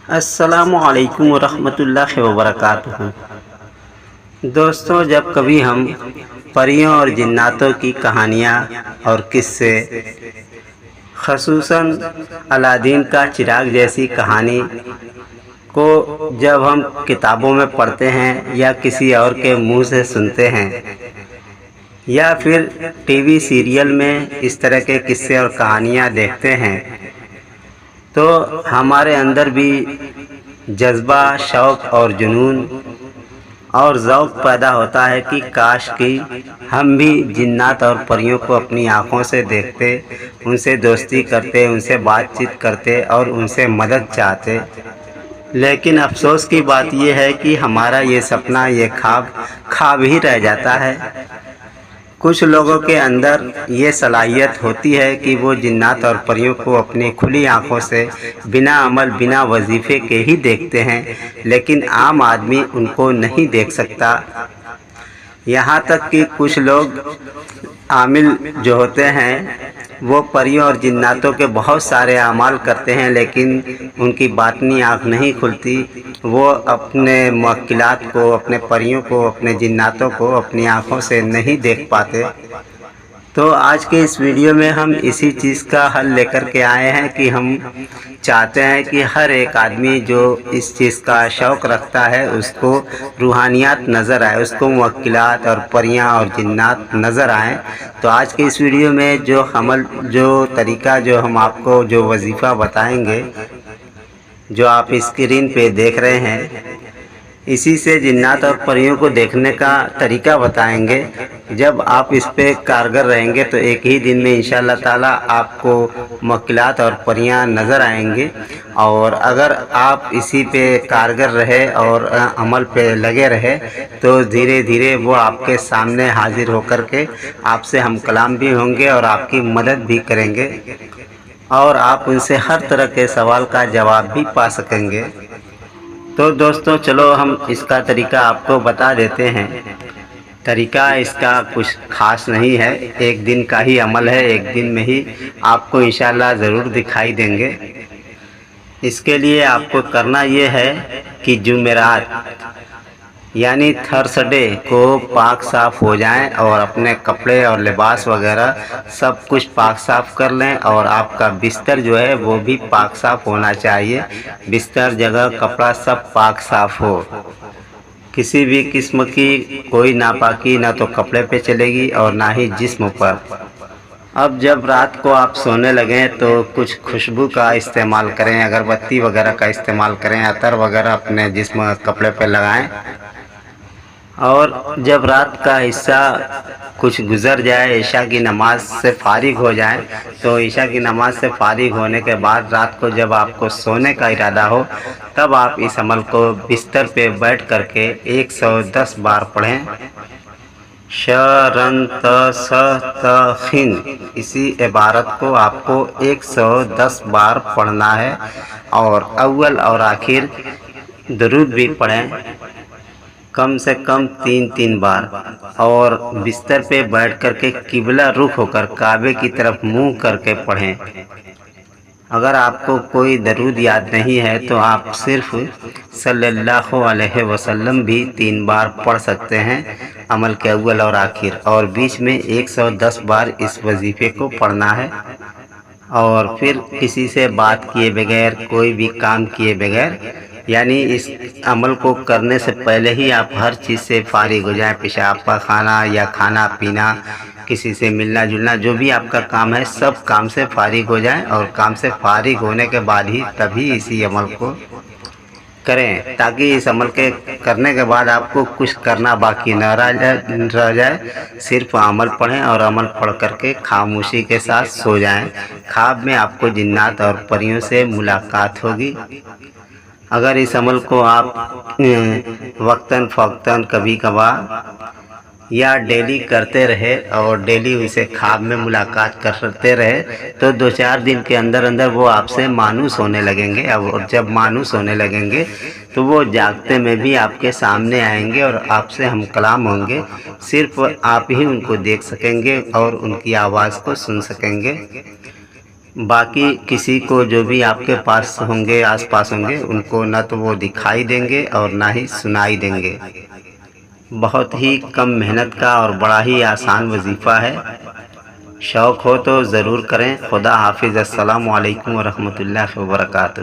السلام علیکم ورحمۃ اللہ وبرکاتہ۔ دوستوں، جب کبھی ہم پریوں اور جناتوں کی کہانیاں اور قصے، خصوصاً الادین کا چراغ جیسی کہانی کو جب ہم کتابوں میں پڑھتے ہیں یا کسی اور کے منہ سے سنتے ہیں یا پھر ٹی وی سیریل میں اس طرح کے قصے اور کہانیاں دیکھتے ہیں تو ہمارے اندر بھی جذبہ، شوق اور جنون اور ذوق پیدا ہوتا ہے کہ کاش کہ ہم بھی جنات اور پریوں کو اپنی آنکھوں سے دیکھتے، ان سے دوستی کرتے، ان سے بات چیت کرتے اور ان سے مدد چاہتے۔ لیکن افسوس کی بات یہ ہے کہ ہمارا یہ سپنا، یہ خواب ہی رہ جاتا ہے۔ کچھ لوگوں کے اندر یہ صلاحیت ہوتی ہے کہ وہ جنات اور پریوں کو اپنی کھلی آنکھوں سے بنا عمل، بنا وظیفے کے ہی دیکھتے ہیں، لیکن عام آدمی ان کو نہیں دیکھ سکتا۔ یہاں تک کہ کچھ لوگ عامل جو ہوتے ہیں وہ پریوں اور جناتوں کے بہت سارے اعمال کرتے ہیں، لیکن ان کی باطنی آنکھ نہیں کھلتی۔ وہ اپنے موکلات کو، اپنے پریوں کو، اپنے جناتوں کو اپنی آنکھوں سے نہیں دیکھ پاتے۔ تو آج کے اس ویڈیو میں ہم اسی چیز کا حل لے کر کے آئے ہیں کہ ہم چاہتے ہیں کہ ہر ایک آدمی جو اس چیز کا شوق رکھتا ہے اس کو روحانیات نظر آئے، اس کو موکلات اور پریاں اور جنات نظر آئیں۔ تو آج کے اس ویڈیو میں جو طریقہ جو ہم آپ کو جو وظیفہ بتائیں گے، جو آپ اسکرین پہ دیکھ رہے ہیں، اسی سے جنات اور پریوں کو دیکھنے کا طریقہ بتائیں گے۔ جب آپ اس پہ کارگر رہیں گے تو ایک ہی دن میں انشاءاللہ تعالیٰ آپ کو موکلات اور پریاں نظر آئیں گے۔ اور اگر آپ اسی پہ کارگر رہے اور عمل پہ لگے رہے تو دھیرے دھیرے وہ آپ کے سامنے حاضر ہو کر کے آپ سے ہم کلام بھی ہوں گے اور آپ کی مدد بھی کریں گے، اور آپ ان سے ہر طرح کے سوال کا جواب بھی پا سکیں گے۔ تو دوستوں، چلو ہم اس کا طریقہ آپ کو بتا دیتے ہیں۔ طریقہ اس کا کچھ خاص نہیں ہے، ایک دن کا ہی عمل ہے، ایک دن میں ہی آپ کو انشاءاللہ ضرور دکھائی دیں گے۔ اس کے لیے آپ کو کرنا یہ ہے کہ جمعرات یعنی تھرسڈے کو پاک صاف ہو جائیں اور اپنے کپڑے اور لباس وغیرہ سب کچھ پاک صاف کر لیں، اور آپ کا بستر جو ہے وہ بھی پاک صاف ہونا چاہیے۔ بستر، جگہ، کپڑا سب پاک صاف ہو، کسی بھی قسم کی کوئی ناپاکی نہ تو کپڑے پہ چلے گی اور نہ ہی جسم پر۔ اب جب رات کو آپ سونے لگیں تو کچھ خوشبو کا استعمال کریں، اگربتی وغیرہ کا استعمال کریں، عطر وغیرہ اپنے جسم کپڑے پہ لگائیں، اور جب رات کا حصہ کچھ گزر جائے، عشاء کی نماز سے فارغ ہو جائیں، تو عشاء کی نماز سے فارغ ہونے کے بعد رات کو جب آپ کو سونے کا ارادہ ہو تب آپ اس عمل کو بستر پہ بیٹھ کر کے 110 بار پڑھیں۔ شرنتسخن، اسی عبارت کو آپ کو 110 بار پڑھنا ہے، اور اول اور آخر درود بھی پڑھیں، کم سے کم 3 بار، اور بستر پہ بیٹھ کر کے قبلہ رخ ہو کر کعبے کی طرف منہ کر کے پڑھیں۔ اگر آپ کو کوئی درود یاد نہیں ہے تو آپ صرف صلی اللہ علیہ وسلم بھی 3 بار پڑھ سکتے ہیں عمل کے اول اور آخر، اور بیچ میں 110 بار اس وظیفے کو پڑھنا ہے۔ اور پھر کسی سے بات کیے بغیر، کوئی بھی کام کیے بغیر، یعنی اس عمل کو کرنے سے پہلے ہی آپ ہر چیز سے فارغ ہو جائیں، پیشاب پاخانہ یا کھانا پینا، کسی سے ملنا جلنا، جو بھی آپ کا کام ہے سب کام سے فارغ ہو جائیں، اور کام سے فارغ ہونے کے بعد ہی تبھی اسی عمل کو کریں، تاکہ اس عمل کے کرنے کے بعد آپ کو کچھ کرنا باقی نہ رہ جائے۔ صرف عمل پڑھیں اور عمل پڑھ کر کے خاموشی کے ساتھ سو جائیں۔ خواب میں آپ کو جنات اور پریوں سے ملاقات ہوگی۔ اگر اس عمل کو آپ وقتاً فوقتاً کبھی کبھار یا ڈیلی کرتے رہے اور ڈیلی ان سے خواب میں ملاقات کرتے رہے تو 2-4 دن کے اندر اندر وہ آپ سے مانوس ہونے لگیں گے، اور جب مانوس ہونے لگیں گے تو وہ جاگتے میں بھی آپ کے سامنے آئیں گے اور آپ سے ہم کلام ہوں گے، صرف آپ ہی ان کو دیکھ سکیں گے اور ان کی آواز کو سن سکیں گے۔ باقی کسی کو جو بھی آپ کے پاس ہوں گے، آس پاس ہوں گے، ان کو نہ تو وہ دکھائی دیں گے اور نہ ہی سنائی دیں گے۔ بہت ہی کم محنت کا اور بڑا ہی آسان وظیفہ ہے، شوق ہو تو ضرور کریں۔ خدا حافظ، السلام علیکم ورحمۃ اللہ وبرکاتہ۔